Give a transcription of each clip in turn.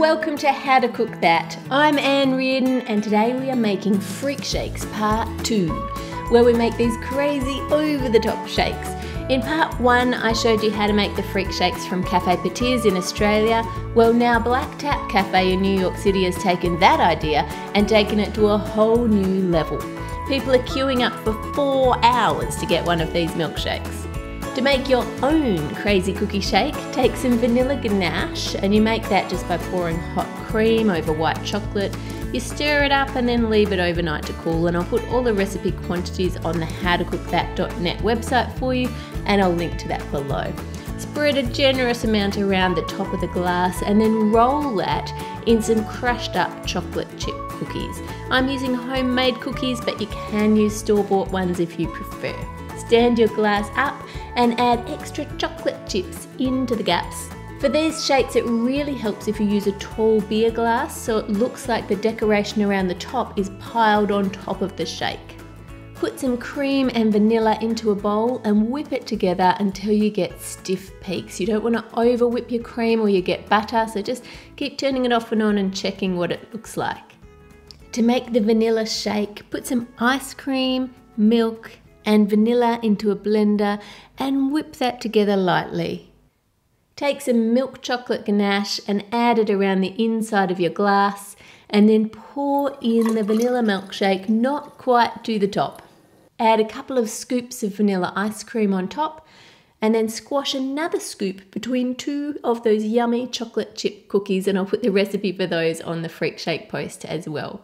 Welcome to How to Cook That. I'm Anne Reardon and today we are making Freak Shakes Part 2, where we make these crazy over-the-top shakes. In Part 1 I showed you how to make the Freak Shakes from Cafe Petiz in Australia. Well, now Black Tap Cafe in New York City has taken that idea and taken it to a whole new level. People are queuing up for 4 hours to get one of these milkshakes. To make your own crazy cookie shake, take some vanilla ganache, and you make that just by pouring hot cream over white chocolate. You stir it up and then leave it overnight to cool, and I'll put all the recipe quantities on the howtocookthat.net website for you, and I'll link to that below. Spread a generous amount around the top of the glass and then roll that in some crushed up chocolate chip cookies. I'm using homemade cookies, but you can use store-bought ones if you prefer. Stand your glass up and add extra chocolate chips into the gaps. For these shakes it really helps if you use a tall beer glass so it looks like the decoration around the top is piled on top of the shake. Put some cream and vanilla into a bowl and whip it together until you get stiff peaks. You don't want to over whip your cream or you get butter, so just keep turning it off and on and checking what it looks like. To make the vanilla shake, put some ice cream, milk and vanilla into a blender and whip that together lightly. Take some milk chocolate ganache and add it around the inside of your glass and then pour in the vanilla milkshake, not quite to the top. Add a couple of scoops of vanilla ice cream on top and then squash another scoop between 2 of those yummy chocolate chip cookies, and I'll put the recipe for those on the Freak Shake post as well.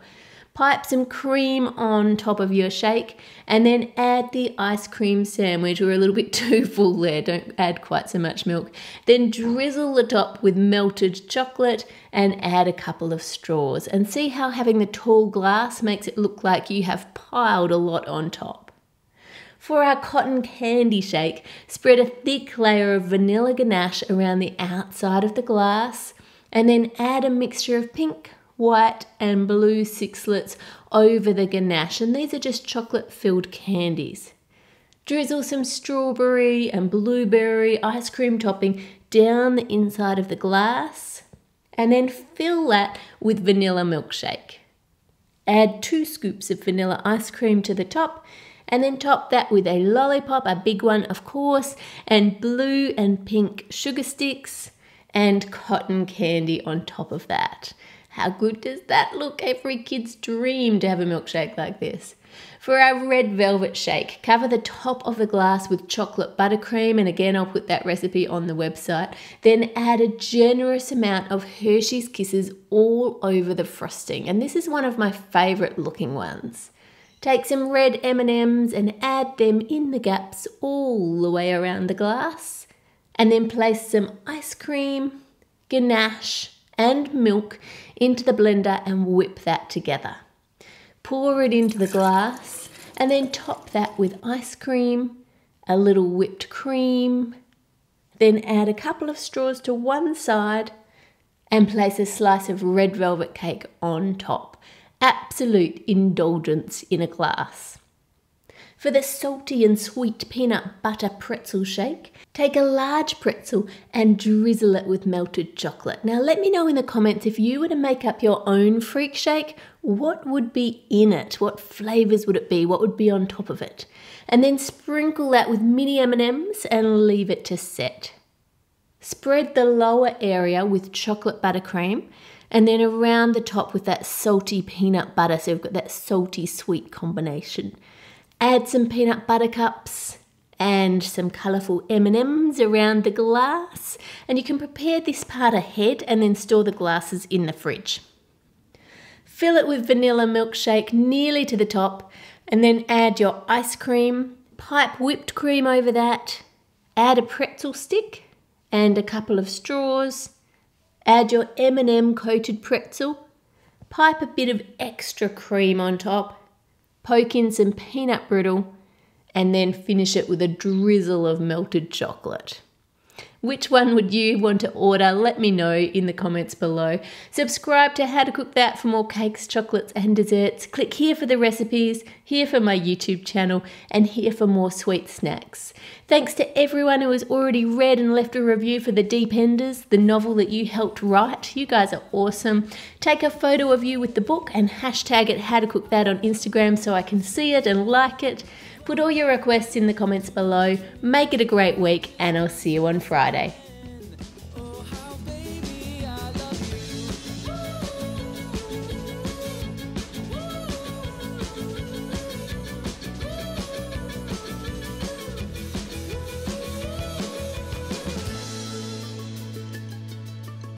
Pipe some cream on top of your shake and then add the ice cream sandwich. We're a little bit too full there, don't add quite so much milk. Then drizzle the top with melted chocolate and add a couple of straws. And see how having the tall glass makes it look like you have piled a lot on top. For our cotton candy shake, spread a thick layer of vanilla ganache around the outside of the glass and then add a mixture of pink, white and blue sixlets over the ganache, and these are just chocolate filled candies. Drizzle some strawberry and blueberry ice cream topping down the inside of the glass and then fill that with vanilla milkshake. Add 2 scoops of vanilla ice cream to the top and then top that with a lollipop, a big one of course, and blue and pink sugar sticks and cotton candy on top of that. How good does that look? Every kid's dream to have a milkshake like this. For our red velvet shake, cover the top of the glass with chocolate buttercream, and again I'll put that recipe on the website. Then add a generous amount of Hershey's Kisses all over the frosting, and this is one of my favourite looking ones. Take some red M&Ms and add them in the gaps all the way around the glass, and then place some ice cream, ganache and milk into the blender and whip that together. Pour it into the glass and then top that with ice cream, a little whipped cream, then add a couple of straws to one side and place a slice of red velvet cake on top. Absolute indulgence in a glass. For the salty and sweet peanut butter pretzel shake, take a large pretzel and drizzle it with melted chocolate. Now let me know in the comments if you were to make up your own freak shake, what would be in it? What flavours would it be? What would be on top of it? And then sprinkle that with mini M&Ms and leave it to set. Spread the lower area with chocolate buttercream and then around the top with that salty peanut butter, so we've got that salty sweet combination. Add some peanut butter cups and some colourful M&Ms around the glass, and you can prepare this part ahead and then store the glasses in the fridge. Fill it with vanilla milkshake nearly to the top and then add your ice cream, pipe whipped cream over that, add a pretzel stick and a couple of straws, add your M&M coated pretzel, pipe a bit of extra cream on top, poke in some peanut brittle and then finish it with a drizzle of melted chocolate. Which one would you want to order? Let me know in the comments below. Subscribe to How to Cook That for more cakes, chocolates and desserts. Click here for the recipes, here for my YouTube channel, and here for more sweet snacks. Thanks to everyone who has already read and left a review for The Deep Enders, the novel that you helped write. You guys are awesome. Take a photo of you with the book and hashtag it How to Cook That on Instagram so I can see it and like it. Put all your requests in the comments below. Make it a great week, and I'll see you on Friday.